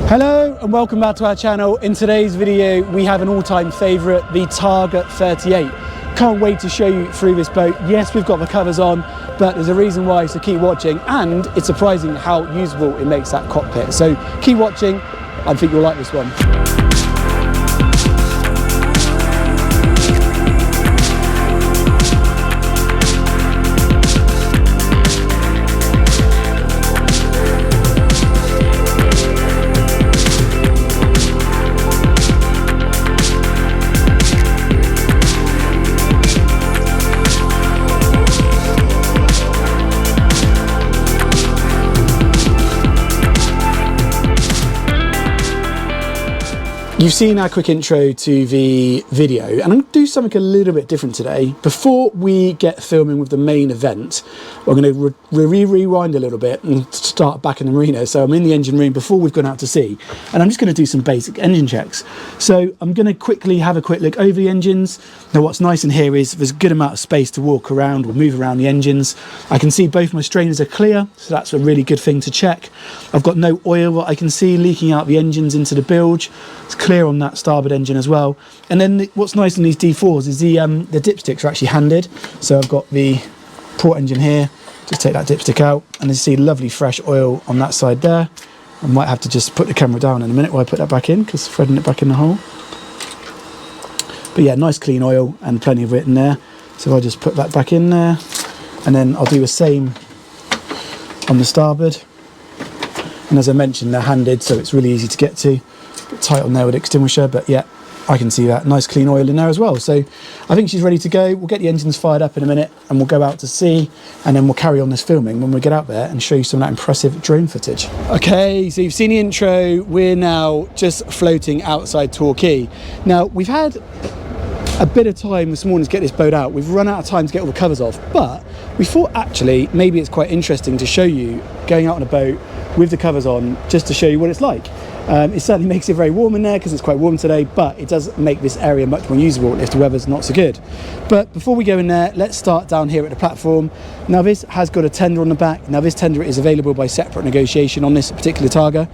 Hello and welcome back to our channel. In today's video we have an all-time favourite, the Targa 38. Can't wait to show you through this boat. Yes, we've got the covers on, but there's a reason why, so keep watching, and it's surprising how usable it makes that cockpit. So keep watching, I think you'll like this one. You've seen our quick intro to the video, and I'm going to do something a little bit different today. Before we get filming with the main event, we're going to rewind a little bit and start back in the marina. So I'm in the engine room before we've gone out to sea, and I'm just going to do some basic engine checks. So I'm going to quickly have a quick look over the engines. Now what's nice in here is there's a good amount of space to walk around or move around the engines. I can see both my strainers are clear, so that's a really good thing to check. I've got no oil that I can see leaking out the engines into the bilge. It's clear on that starboard engine as well. And then what's nice on these D4s is the dipsticks are actually handed. So I've got the port engine here, just take that dipstick out, and you see lovely fresh oil on that side there. I might have to just put the camera down in a minute while I put that back in, because threading it back in the hole. But yeah, nice clean oil and plenty of it in there. So if I just put that back in there, and then I'll do the same on the starboard. And as I mentioned, they're handed, so it's really easy to get to. Bit tight on there with the extinguisher, but yeah, I can see that nice clean oil in there as well. So I think she's ready to go. We'll get the engines fired up in a minute and we'll go out to sea, and then we'll carry on this filming when we get out there and show you some of that impressive drone footage. Okay, so you've seen the intro. We're now just floating outside Torquay. Now we've had a bit of time this morning to get this boat out. We've run out of time to get all the covers off, but we thought actually maybe it's quite interesting to show you going out on a boat with the covers on, just to show you what it's like. It certainly makes it very warm in there because it's quite warm today, but it does make this area much more usable if the weather's not so good. But before we go in there, let's start down here at the platform. Now this has got a tender on the back. Now this tender is available by separate negotiation on this particular Targa,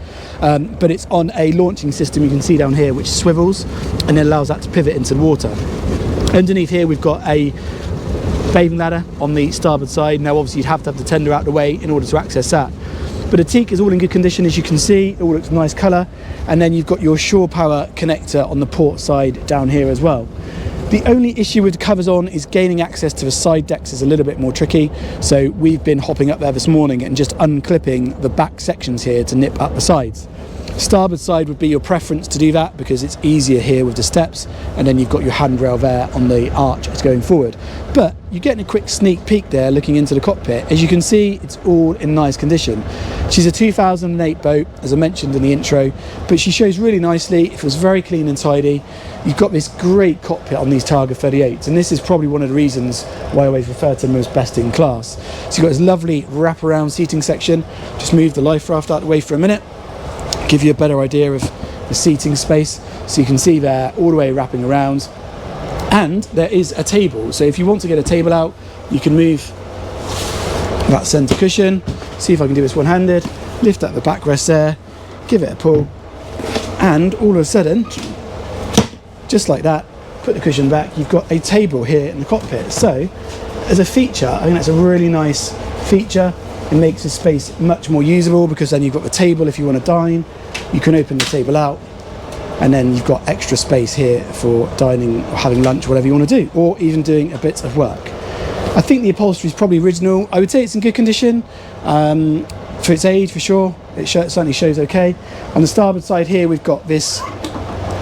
but it's on a launching system you can see down here which swivels and then allows that to pivot into the water. Underneath here we've got a bathing ladder on the starboard side. Now obviously you'd have to have the tender out of the way in order to access that. But the teak is all in good condition, as you can see. It all looks nice colour. And then you've got your shore power connector on the port side down here as well. The only issue with the covers on is gaining access to the side decks is a little bit more tricky. So we've been hopping up there this morning and just unclipping the back sections here to nip up the sides. Starboard side would be your preference to do that because it's easier here with the steps, and then you've got your handrail there on the arch as going forward. But you're getting a quick sneak peek there looking into the cockpit. As you can see, it's all in nice condition. She's a 2008 boat, as I mentioned in the intro, but she shows really nicely. It feels very clean and tidy. You've got this great cockpit on these Targa 38s, and this is probably one of the reasons why I always refer to them as best in class. So you've got this lovely wraparound seating section. Just move the life raft out of the way for a minute, give you a better idea of the seating space. So you can see there all the way wrapping around, and there is a table. So if you want to get a table out, you can move that centre cushion. See if I can do this one-handed. Lift up the backrest there, give it a pull, and all of a sudden, just like that, put the cushion back, you've got a table here in the cockpit. So as a feature, I think that's a really nice feature. It makes the space much more usable because then you've got the table if you want to dine. You can open the table out, and then you've got extra space here for dining or having lunch, whatever you want to do, or even doing a bit of work. I think the upholstery is probably original. I would say it's in good condition for its age, for sure. It certainly shows okay. On the starboard side here, we've got this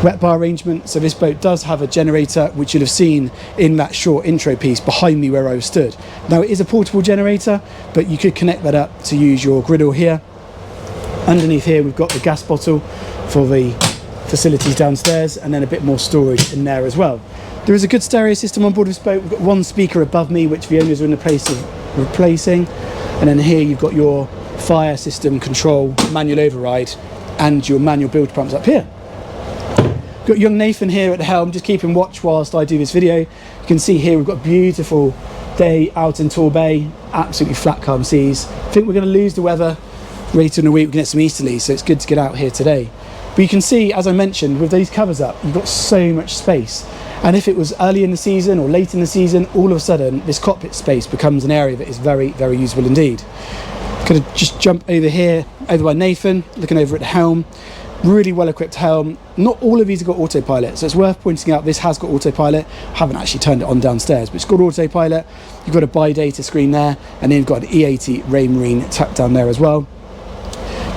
wet bar arrangement. So this boat does have a generator, which you'll have seen in that short intro piece behind me where I was stood. Now it is a portable generator, but you could connect that up to use your griddle here. Underneath here we've got the gas bottle for the facilities downstairs, and then a bit more storage in there as well. There is a good stereo system on board this boat. We've got one speaker above me which the owners are in the place of replacing, and then here you've got your fire system control, manual override, and your manual bilge pumps up here. Got young Nathan here at the helm, just keeping watch whilst I do this video. You can see here we've got a beautiful day out in Torquay, absolutely flat calm seas. I think we're going to lose the weather later in the week we can get some easterlies, so it's good to get out here today. But you can see, as I mentioned, with these covers up, you've got so much space. And if it was early in the season or late in the season, all of a sudden this cockpit space becomes an area that is very, very usable indeed. Could just jump over here, over by Nathan, looking over at the helm. Really well equipped helm. Not all of these have got autopilot, so it's worth pointing out this has got autopilot. I haven't actually turned it on downstairs, but it's got autopilot. You've got a buy data screen there, and then you've got an E80 Raymarine tucked down there as well.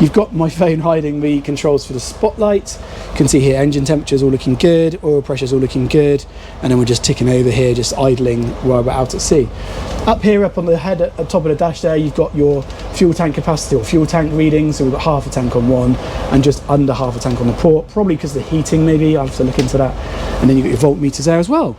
You've got my phone hiding the controls for the spotlight. You can see here engine temperature's all looking good, oil pressure's all looking good, and then we're just ticking over here, just idling while we're out at sea. Up here, up on the head at the top of the dash there, you've got your fuel tank capacity or fuel tank readings. So we've got half a tank on one and just under half a tank on the port, probably because of the heating maybe. I'll have to look into that. And then you've got your voltmeters there as well.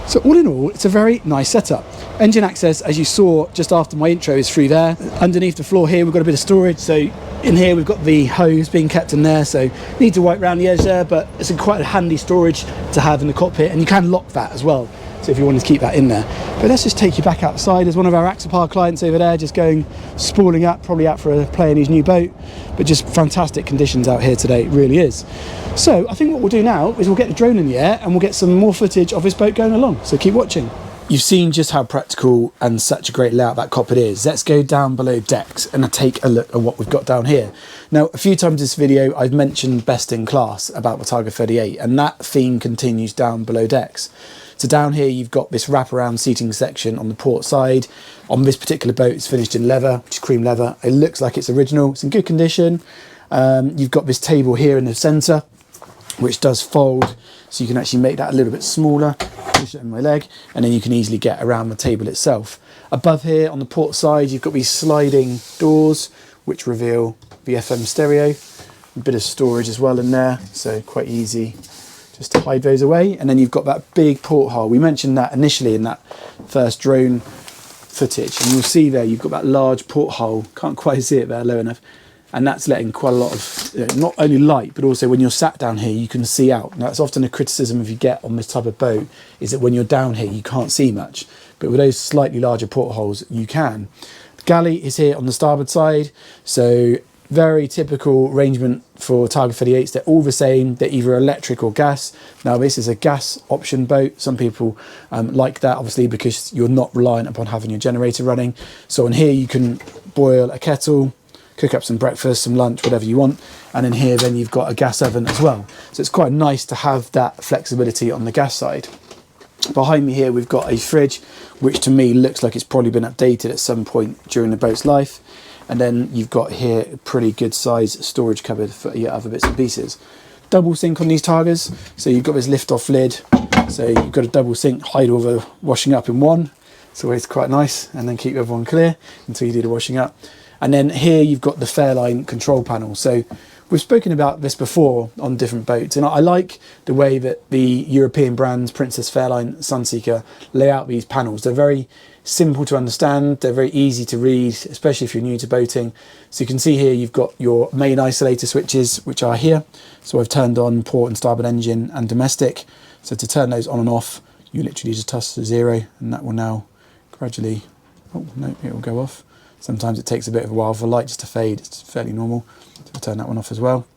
So all in all, it's a very nice setup. Engine access, as you saw just after my intro, is through there. Underneath the floor here, we've got a bit of storage. So in here, we've got the hose being kept in there. So need to wipe around the edge there, but it's quite a handy storage to have in the cockpit. And you can lock that as well, so if you wanted to keep that in there. But let's just take you back outside. There's one of our Axopar clients over there just going spooling up, probably out for a play in his new boat. But just fantastic conditions out here today, it really is. So I think what we'll do now is we'll get the drone in the air and we'll get some more footage of this boat going along. So keep watching. You've seen just how practical and such a great layout that cockpit is. Let's go down below decks and take a look at what we've got down here. Now, a few times in this video, I've mentioned best in class about the Targa 38, and that theme continues down below decks. So down here, you've got this wraparound seating section on the port side. On this particular boat, it's finished in leather, which is cream leather. It looks like it's original. It's in good condition. You've got this table here in the centre, which does fold, so you can actually make that a little bit smaller. Push it in my leg, and then you can easily get around the table itself. Above here on the port side, you've got these sliding doors which reveal the FM stereo. A bit of storage as well in there, so quite easy just to hide those away. And then you've got that big porthole. We mentioned that initially in that first drone footage, and you'll see there you've got that large porthole. Can't quite see it there low enough. And that's letting quite a lot of, not only light, but also when you're sat down here, you can see out. Now, that's often a criticism if you get on this type of boat, is that when you're down here, you can't see much. But with those slightly larger portholes, you can. The galley is here on the starboard side. So very typical arrangement for Targa 38s. They're all the same. They're either electric or gas. Now, this is a gas option boat. Some people like that, obviously, because you're not reliant upon having your generator running. So in here, you can boil a kettle, cook up some breakfast, some lunch, whatever you want. And in here, then you've got a gas oven as well. So it's quite nice to have that flexibility on the gas side. Behind me here, we've got a fridge, which to me looks like it's probably been updated at some point during the boat's life. And then you've got here a pretty good size storage cupboard for your other bits and pieces. Double sink on these Targas. So you've got this lift off lid. So you've got a double sink, hide all the washing up in one. It's always quite nice. And then keep everyone clear until you do the washing up. And then here you've got the Fairline control panel. So we've spoken about this before on different boats, and I like the way that the European brands, Princess, Fairline, Sunseeker, lay out these panels. They're very simple to understand, they're very easy to read, especially if you're new to boating. So you can see here you've got your main isolator switches, which are here. So I've turned on port and starboard engine and domestic. So to turn those on and off, you literally just touch the 0, and that will now gradually, oh no, it will go off. Sometimes it takes a bit of a while for the light just to fade. It's fairly normal. So I'll turn that one off as well.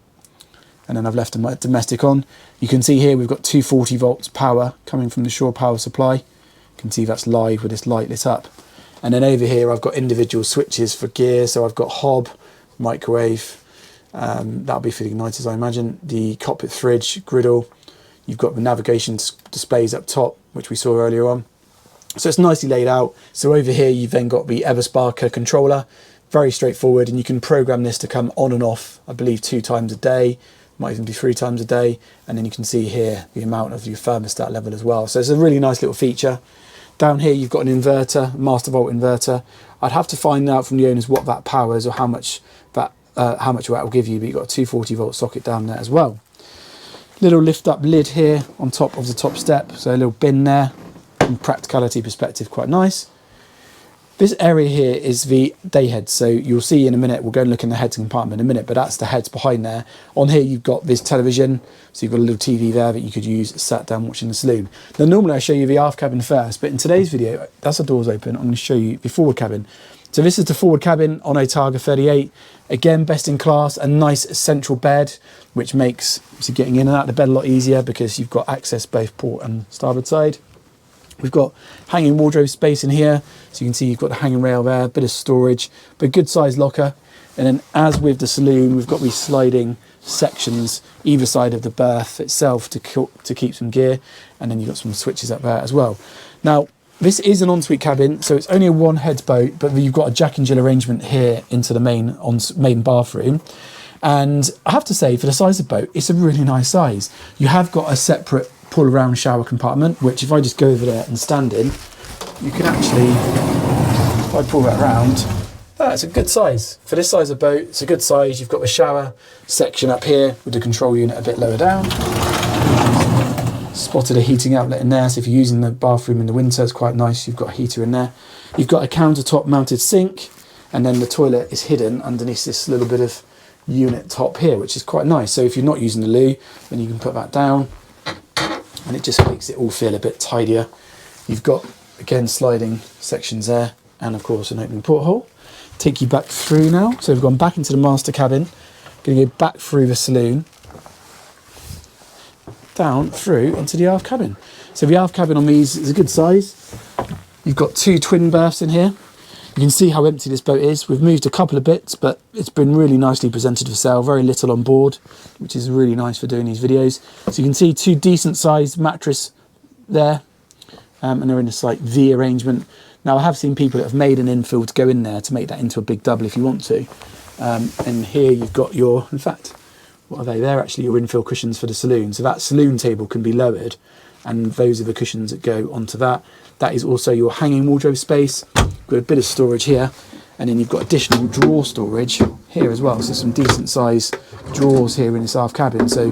And then I've left my domestic on. You can see here we've got 240 volts power coming from the shore power supply. You can see that's live with this light lit up. And then over here I've got individual switches for gear. So I've got hob, microwave. That'll be for the igniters, I imagine. The cockpit fridge, griddle. You've got the navigation displays up top, which we saw earlier on. So it's nicely laid out. So over here, you've then got the Eversparker controller, very straightforward, and you can program this to come on and off, I believe 2 times a day, might even be 3 times a day. And then you can see here the amount of your thermostat level as well. So it's a really nice little feature. Down here, you've got an inverter, master volt inverter. I'd have to find out from the owners what that powers or how much that will give you, but you've got a 240 volt socket down there as well. Little lift up lid here on top of the top step. So a little bin there. From practicality perspective, quite nice. This area here is the day head, so you'll see in a minute, we'll go and look in the heads compartment in a minute, but that's the heads behind there. On here you've got this television, so you've got a little TV there that you could use sat down watching the saloon. Now normally I show you the aft cabin first, but in today's video, that's the doors open, I'm going to show you the forward cabin. So this is the forward cabin on a Targa 38. Again, best in class, a nice central bed, which makes getting in and out of the bed a lot easier because you've got access both port and starboard side. We've got hanging wardrobe space in here, so you can see you've got the hanging rail there, a bit of storage, but good sized locker. And then as with the saloon, we've got these sliding sections either side of the berth itself to keep some gear, and then you've got some switches up there as well. Now, this is an ensuite cabin, so it's only a one heads boat, but you've got a Jack and Jill arrangement here into the main bathroom. And I have to say, for the size of the boat, it's a really nice size. You have got a separate pull around shower compartment, which if I just go over there and stand in, you can actually, if I pull that around, it's a good size. For this size of boat, it's a good size. You've got the shower section up here with the control unit a bit lower down. Spotted a heating outlet in there, so if you're using the bathroom in the winter, it's quite nice. You've got a heater in there. You've got a countertop mounted sink, and then the toilet is hidden underneath this little bit of unit top here, which is quite nice. So if you're not using the loo, then you can put that down, and it just makes it all feel a bit tidier. You've got, again, sliding sections there, and of course an opening porthole. Take you back through now. So we've gone back into the master cabin, going to go back through the saloon, down through into the aft cabin. So the aft cabin on these is a good size. You've got two twin berths in here. You can see how empty this boat is. We've moved a couple of bits, but it's been really nicely presented for sale. Very little on board, which is really nice for doing these videos. So you can see two decent sized mattress there, and they're in a slight V arrangement. Now I have seen people that have made an infill to go in there to make that into a big double if you want to. And here you've got your, in fact, what are they? They're actually your infill cushions for the saloon. So that saloon table can be lowered, and those are the cushions that go onto that. That is also your hanging wardrobe space. Got a bit of storage here, and then you've got additional drawer storage here as well. So some decent size drawers here in this aft cabin. So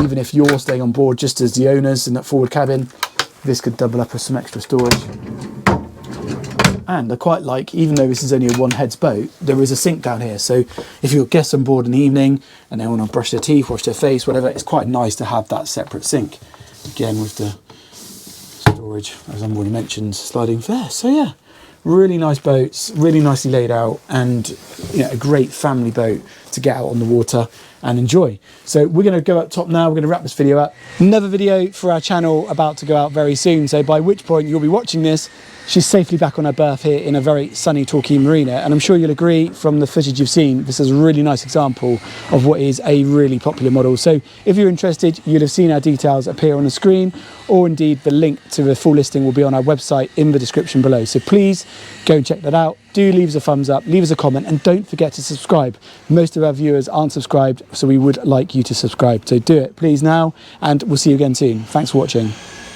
even if you're staying on board just as the owners in that forward cabin, this could double up as some extra storage. And I quite like, even though this is only a one heads boat, there is a sink down here. So if you've got guests on board in the evening and they want to brush their teeth, wash their face, whatever, it's quite nice to have that separate sink. Again, with the storage, as I've already mentioned, sliding there. So yeah, really nice boats, really nicely laid out, and a great family boat to get out on the water and enjoy. So we're going to go up top now. We're going to wrap this video up. Another video for our channel about to go out very soon. So by which point you'll be watching this, she's safely back on her berth here in a very sunny Torquay marina. And I'm sure you'll agree from the footage you've seen, this is a really nice example of what is a really popular model. So if you're interested, you'll have seen our details appear on the screen, or indeed the link to the full listing will be on our website in the description below. So please go and check that out. Do leave us a thumbs up, leave us a comment, and don't forget to subscribe. Most of our viewers aren't subscribed, so we would like you to subscribe. So do it please now, and we'll see you again soon. Thanks for watching.